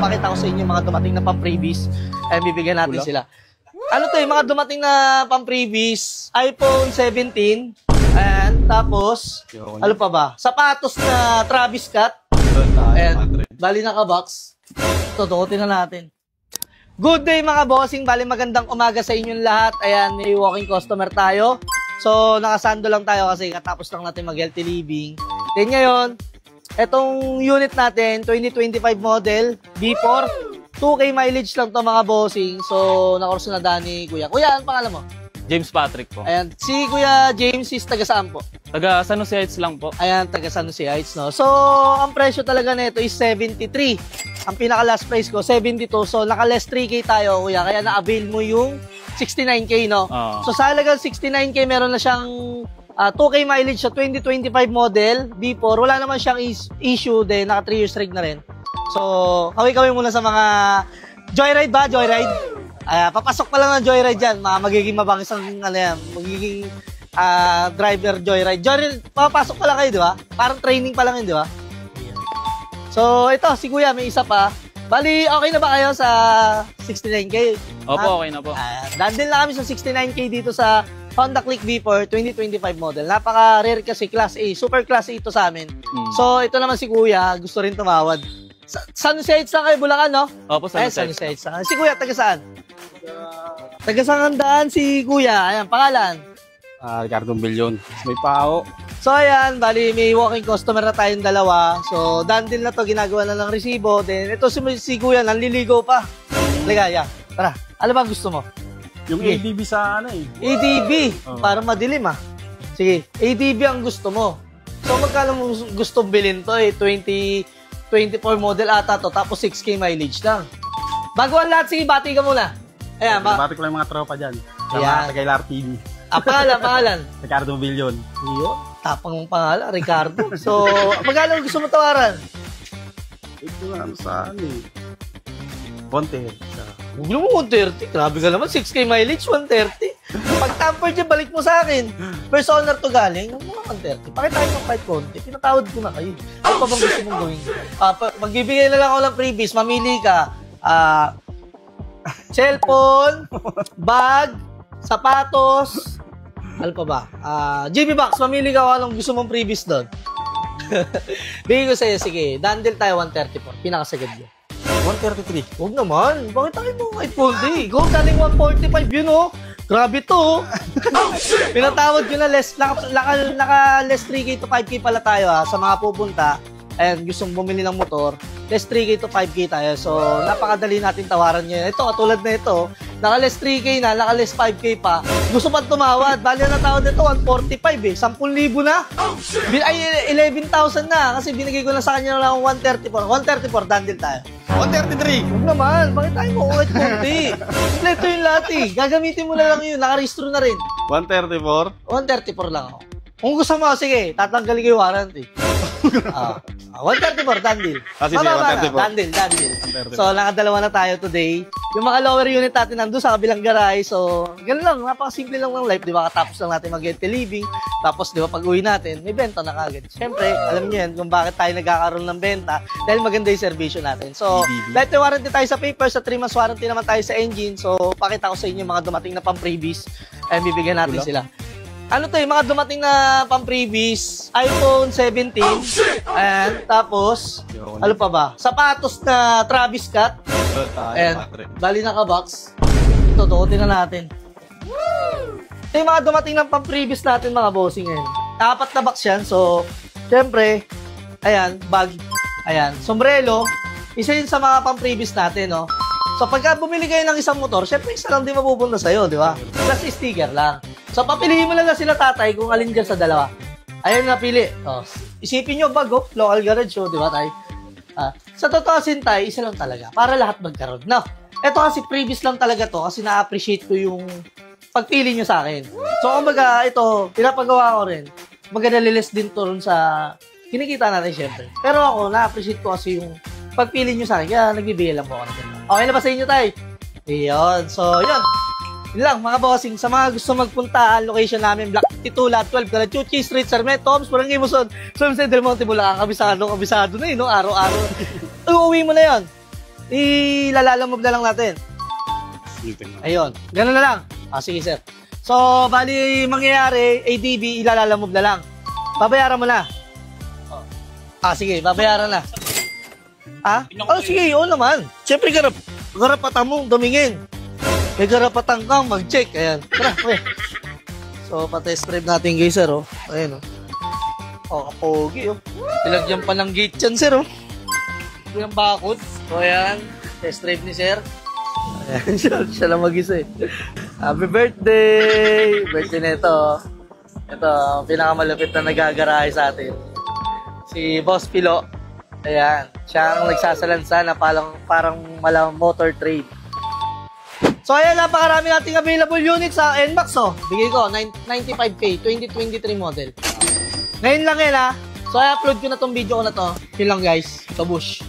pakita ko sa inyo mga dumating na pang-freebies. Ay, bibigyan natin sila. Ano to mga dumating na pang-freebies? iPhone 17. And tapos, ano pa ba? Sapatos na Travis Scott. And, bali naka-box. Tutukutin na natin. Good day mga bossing. Bali magandang umaga sa inyong lahat. Ayan, may walking customer tayo. So, nakasando lang tayo kasi katapos lang natin mag-healthy living. Then ngayon, etong unit natin, 2025 model, B4, 2K mileage lang to mga bossing. So, nakurso na dani Kuya. Kuya, anong pangalan mo? James Patrick po. Ayan, si Kuya James is taga saan po? Taga San Jose Heights lang po. Ayan, taga San Jose Heights, no? So, ang presyo talaga nito is 73. Ang pinaka-last price ko, 72. So, naka-less 3K tayo, Kuya. Kaya na-avail mo yung 69K, no? So, sa halagang 69K, meron na siyang 2K mileage sa 2025 model, B4. Wala naman siyang issue din. Naka 3 years rig na rin. So, kawin-kawin muna sa mga joyride ba? Joyride? Papasok pa lang ng joyride dyan. Magiging mabangis ang ano yan. Magiging driver joyride. Joyride, papasok pa lang kayo, di ba? Parang training pa lang yun, di ba? So, ito, si Kuya, may isa pa. Bali, okay na ba kayo sa 69K? Opo, okay na po. Dandin lang kami sa 69K dito sa Honda Click V4 2025 model. Napaka-rare kasi Class A. Super Class A ito sa amin. So, ito naman si Kuya. Gusto rin tumawad. San Jose Heights lang kayo, Bulacan, no? Opo, San Jose Heights. Si Kuya, taga saan? Taga Sangandaan si Kuya. Ayan, pangalan? Ricardo Billion. May pao. So, ayan, bali, may walking customer na tayong dalawa. So, dandil na to, ginagawa na ng resibo. Then, ito si Kuya, nanliligaw pa. Liga, yeah. Tara, ano ba gusto mo? Yung ADB sa ano eh. ADB, para madilim Sige, ADB ang gusto mo. So, magkano mo gusto bilhin to eh? 2024 model ata to, tapos 6K mileage lang. Bago ang lahat, sige, bati ka muna. Ayan, bati ko lang yung mga tropa dyan. Sa mga taga RTV. Pangalan? Ricardo Billion. Iyo, tapang mong pangalan, Ricardo. So, magkano gusto mo tawaran? Ito nga, sa ano eh. 130. Huwag mo 130. Grabe ka naman. 6K mileage, 130. Pag tamper dyan, balik mo sa akin. First owner to galing. Huwag mo 130. Pakitahin mo kahit konti. Pinatawad ko na kayo. Ano pa bang gusto mong gawin? Magbibigay na lang ako ng freebies. Mamili ka. Cellphone, bag, sapatos, ano pa ba? GB Box. Mamili ka kung anong gusto mong freebies doon. Bigay ko sa'yo. Sige. Dandel tayo 134. Pinakasagad yun. 133. Huwag naman. Bakit tayo mo kahit full-day? Go, galing 145 yun, oh. Grabe to, oh. Pinatawad ko na naka-less 3K to 5K pala tayo, sa mga pupunta. Ayan, gustong bumili ng motor. Less 3K to 5K tayo. So, napakadali natin tawaran nyo. Ito, katulad na ito. Naka-less 3K na, naka-less 5K pa. Gusto pa tumawad. Bali na tawad nito, 145 eh. 10,000 na. Ay, 11,000 na. Kasi binigay ko na sa kanya lang 134. 134, dandil tayo. 133. Huwag naman. Bakit tayo mo ulit konti? Kompleto yung lahat eh. Gagamitin mo na lang yun. Nakarehistro na rin. 134? 134 lang ako. Kung gusto mo, sige. Tatanggalin ko yung warranty. 134, dandil. Sige, 134. Dandil. So, nakadalawa na tayo today. Yung mga lower unit natin nandun sa kabilang garay. So, ganun lang. Napakasimple lang ng life. Di ba? Katapos lang natin mag-healthy living. Tapos, di ba, pag uwi natin, may benta na kagad. Siyempre, alam niyo yan kung bakit tayo nagkakaroon ng benta. Dahil maganda yung servisyo natin. So, lifetime warranty tayo sa paper. Sa 3 months warranty naman tayo sa engine. So, pakita ko sa inyo mga dumating na pang-freebies. Ay, bibigyan natin sila. Ano to mga dumating na pang-freebies, iPhone 17, and tapos, ano pa ba? Sapatos na Travis Scott, and bali naka-box. Ito, tukutin na natin. Ito yung mga dumating ng pang-freebies natin mga bossing ngayon. 4 na box yan, so, syempre, ayan, bag, ayan, sombrero, isa yun sa mga pang-freebies natin, no? So, pagka bumili kayo ng isang motor, syempre, isa lang din mapupunta sa'yo, di ba? Plus, sticker lang. So, papiliin mo lang na sila tatay kung alin dyan sa dalawa. Ayun na, pili. Isipin nyo, bago, local garage, di ba, tay? Sa totoo, tay, isa lang talaga. Para lahat magkaroon. No, ito kasi previous lang talaga to kasi na-appreciate ko yung pagpili nyo sa akin. So, kumbaga, ito, pinapagawa ko rin. Maganda lilis din to rin sa kinikita natin, syempre. Pero ako, na-appreciate ko kasi yung pagpili nyo sa akin. Kaya nagbibigay lang po ako ng ganito. Okay na ba sa inyo, tay? Iyon. So, yun. Yun lang, mga bossing. Sa mga gusto magpunta, location namin, Block 52, Lot 12, Calachuchi Street, Sarmet, Toms, Barangay Muson, San Del Monte, Bulacan, kabisado na yun, no? Araw-araw. Uuwi mo na yun. ilalalamove na lang natin. Ayun. Ganun na lang. Sige, sir. So, bali, mangyayari, ADB, ilalalamove na lang. Babayaran mo na. Sige, babayaran na. Sige, oo naman. Siyempre, garapatan mong dumingin. May garapatan kang mag-check. Ayan. Tara, okay. So, pa-test drive natin guys, sir, oh. Ayan, oh. Kapogi, oh. Tilagyan pa ng gate yan, sir, oh. Yung bakod. So, ayan. Test drive ni sir. Ayan, siya lang mag-isa, eh. Happy birthday! Birthday na ito, oh. Ito, pinakamalapit na nagagarahe sa atin. Si Boss Pilo. Ayan. Siya ang nagsasalansa na parang malang motor trade. So, ayan, napakarami nating available units sa NMAX, oh. Bigay ko, 95K, 2023 model. Ngayon lang yan, ha. So, i-upload ko na tong video ko na to. Yun lang, guys. Kabush.